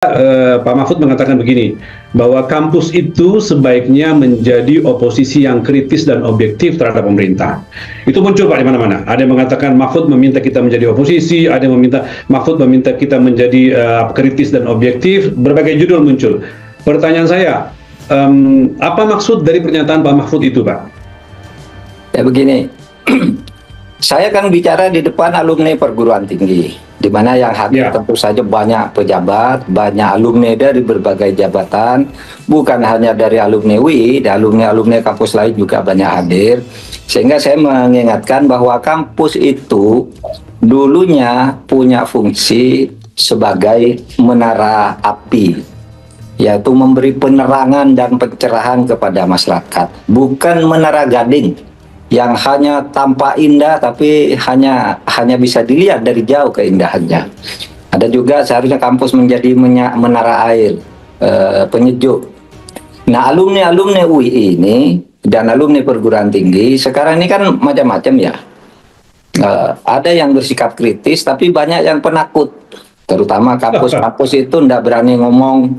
Pak Mahfud mengatakan begini, bahwa kampus itu sebaiknya menjadi oposisi yang kritis dan objektif terhadap pemerintah. Itu muncul Pak di mana-mana. Ada yang mengatakan Mahfud meminta kita menjadi oposisi, ada yang meminta Mahfud meminta kita menjadi kritis dan objektif, berbagai judul muncul. Pertanyaan saya, apa maksud dari pernyataan Pak Mahfud itu, Pak? Ya begini, saya kan bicara di depan alumni perguruan tinggi, di mana yang hadir tentu saja banyak pejabat, banyak alumni dari berbagai jabatan, bukan hanya dari alumni UI, alumni kampus lain juga banyak hadir. Sehingga saya mengingatkan bahwa kampus itu dulunya punya fungsi sebagai menara api, yaitu memberi penerangan dan pencerahan kepada masyarakat, bukan menara gading yang hanya tampak indah tapi hanya bisa dilihat dari jauh keindahannya. Ada juga seharusnya kampus menjadi menara air, penyejuk. Nah, alumni UI ini dan alumni perguruan tinggi sekarang ini kan macam-macam ya. Ada yang bersikap kritis tapi banyak yang penakut, terutama kampus-kampus itu tidak berani ngomong.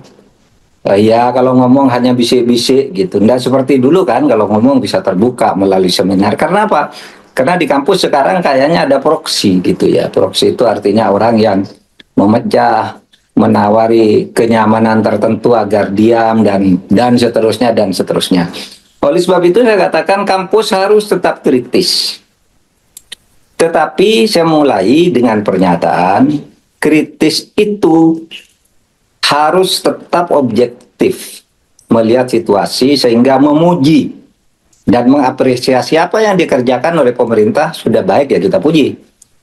Ya kalau ngomong hanya bisik-bisik gitu, nggak seperti dulu kan kalau ngomong bisa terbuka melalui seminar. Karena apa? Karena di kampus sekarang kayaknya ada proksi gitu ya. Proksi itu artinya orang yang memecah, menawari kenyamanan tertentu agar diam dan seterusnya dan seterusnya. Oleh sebab itu saya katakan kampus harus tetap kritis. Tetapi saya mulai dengan pernyataan kritis itu harus tetap objektif melihat situasi sehingga memuji dan mengapresiasi apa yang dikerjakan oleh pemerintah sudah baik ya kita puji,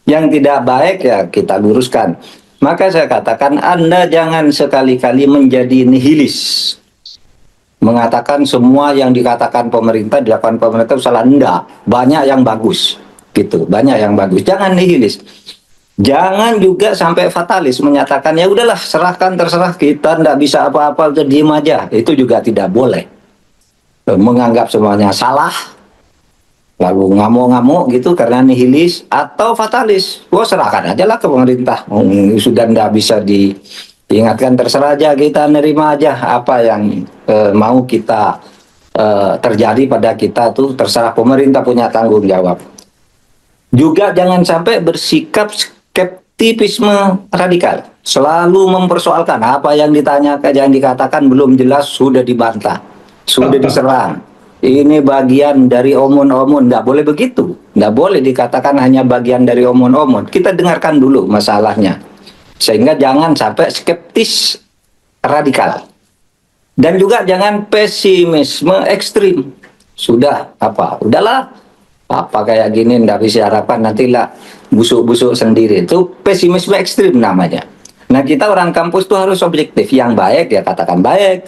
yang tidak baik ya kita luruskan. Maka saya katakan Anda jangan sekali-kali menjadi nihilis, mengatakan semua yang dikatakan pemerintah dilakukan pemerintah salah. Enggak, banyak yang bagus gitu, banyak yang bagus. Jangan nihilis. Jangan juga sampai fatalis menyatakan ya udahlah terserah kita nggak bisa apa-apa udah diem aja. Itu juga tidak boleh. Menganggap semuanya salah lalu ngamuk-ngamuk gitu karena nihilis atau fatalis. Wah serahkan aja lah ke pemerintah. Sudah nggak bisa diingatkan, terserah aja kita nerima aja apa yang mau kita terjadi pada kita tuh terserah, pemerintah punya tanggung jawab. Juga jangan sampai bersikap skeptisme radikal, selalu mempersoalkan apa yang ditanyakan, yang dikatakan belum jelas sudah dibantah, sudah diserang. Ini bagian dari omon-omon, nggak boleh begitu, nggak boleh dikatakan hanya bagian dari omon-omon. Kita dengarkan dulu masalahnya, sehingga jangan sampai skeptis radikal, dan juga jangan pesimisme ekstrim. Sudah udahlah. Apa kayak gini nggak bisa harapkan nantilah busuk-busuk sendiri. Itu pesimisme ekstrim namanya. Nah kita orang kampus tuh harus objektif. Yang baik ya katakan baik,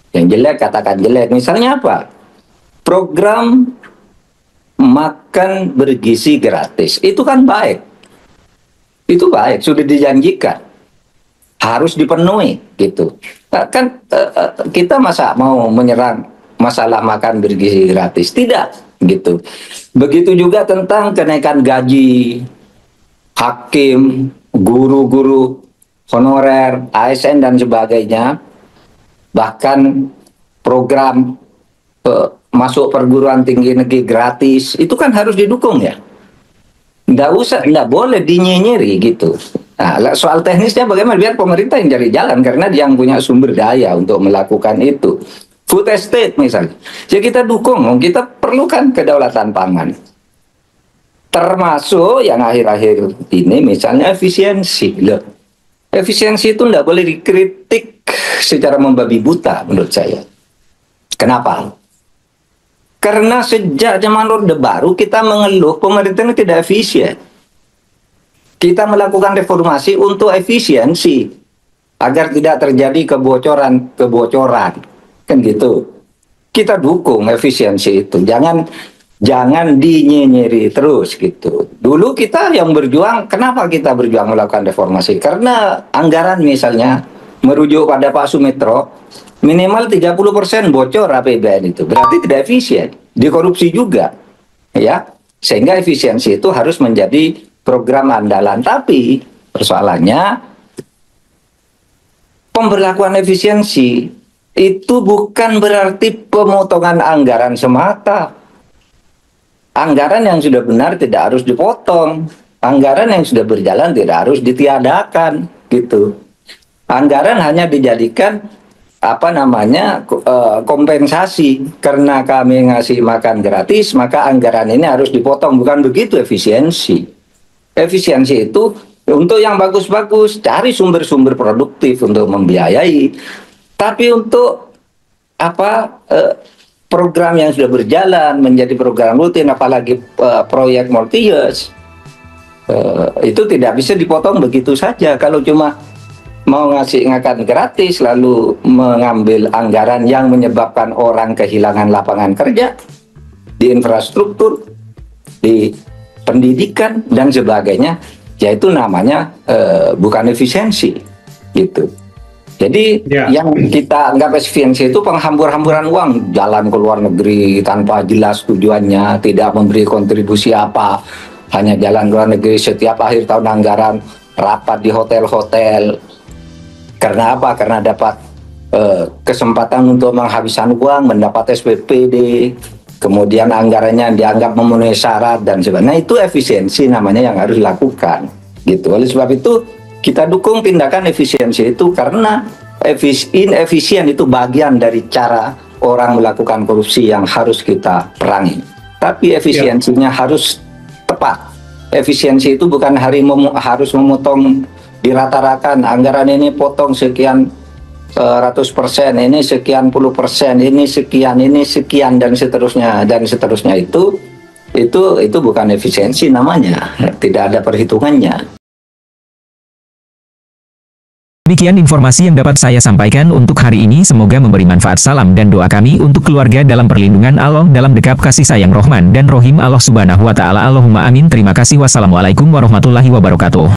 yang jelek katakan jelek. Misalnya apa? Program makan bergizi gratis itu kan baik, itu baik, sudah dijanjikan harus dipenuhi gitu. Kan kita masa mau menyerang masalah makan bergizi gratis? Tidak gitu. Begitu juga tentang kenaikan gaji hakim, guru-guru honorer, ASN dan sebagainya. Bahkan program masuk perguruan tinggi negeri gratis itu kan harus didukung ya. Nggak boleh dinyinyiri gitu. Nah, soal teknisnya bagaimana, biar pemerintah yang cari jalan karena dia yang punya sumber daya untuk melakukan itu. Food estate misalnya, ya kita dukung, kita perlukan kedaulatan pangan. Termasuk yang akhir-akhir ini misalnya efisiensi. Loh, efisiensi itu nggak boleh dikritik secara membabi buta menurut saya. Kenapa? Karena sejak zaman Orde Baru kita mengeluh pemerintah ini tidak efisien. Kita melakukan reformasi untuk efisiensi agar tidak terjadi kebocoran. Kan gitu. Kita dukung efisiensi itu. Jangan dinyinyiri terus gitu. Dulu kita yang berjuang, kenapa kita berjuang melakukan reformasi? Karena anggaran misalnya merujuk pada Pak Sumitro, minimal 30% bocor APBN itu. Berarti tidak efisien. Dikorupsi juga. Ya. Sehingga efisiensi itu harus menjadi program andalan. Tapi persoalannya pemberlakuan efisiensi itu bukan berarti pemotongan anggaran semata. Anggaran yang sudah benar tidak harus dipotong. Anggaran yang sudah berjalan tidak harus ditiadakan, gitu. Anggaran hanya dijadikan kompensasi karena kami ngasih makan gratis, maka anggaran ini harus dipotong. Bukan begitu efisiensi. Efisiensi itu untuk yang bagus-bagus, cari sumber-sumber produktif untuk membiayai. Tapi untuk program yang sudah berjalan menjadi program rutin, apalagi proyek multi-years, itu tidak bisa dipotong begitu saja. Kalau cuma mau ngasih makan gratis lalu mengambil anggaran yang menyebabkan orang kehilangan lapangan kerja di infrastruktur, di pendidikan dan sebagainya, yaitu namanya bukan efisiensi, gitu. Jadi yang kita anggap efisiensi itu penghambur-hamburan uang, jalan ke luar negeri tanpa jelas tujuannya, tidak memberi kontribusi apa, hanya jalan ke luar negeri setiap akhir tahun anggaran, rapat di hotel-hotel. Karena apa? Karena dapat kesempatan untuk menghabiskan uang, mendapat SPPD, kemudian anggarannya dianggap memenuhi syarat dan sebagainya. Nah, itu efisiensi namanya yang harus dilakukan, gitu. Oleh sebab itu kita dukung tindakan efisiensi itu karena inefisien itu bagian dari cara orang melakukan korupsi yang harus kita perangi. Tapi efisiensinya harus tepat. Efisiensi itu bukan harus memotong dirata-ratakan anggaran ini potong sekian ratus persen, ini sekian puluh persen, ini sekian dan seterusnya itu bukan efisiensi namanya, tidak ada perhitungannya. Demikian informasi yang dapat saya sampaikan untuk hari ini. Semoga memberi manfaat. Salam dan doa kami untuk keluarga dalam perlindungan Allah, dalam dekap kasih sayang Rahman dan Rohim Allah Subhanahu wa Ta'ala. Allahumma amin. Terima kasih. Wassalamualaikum warahmatullahi wabarakatuh.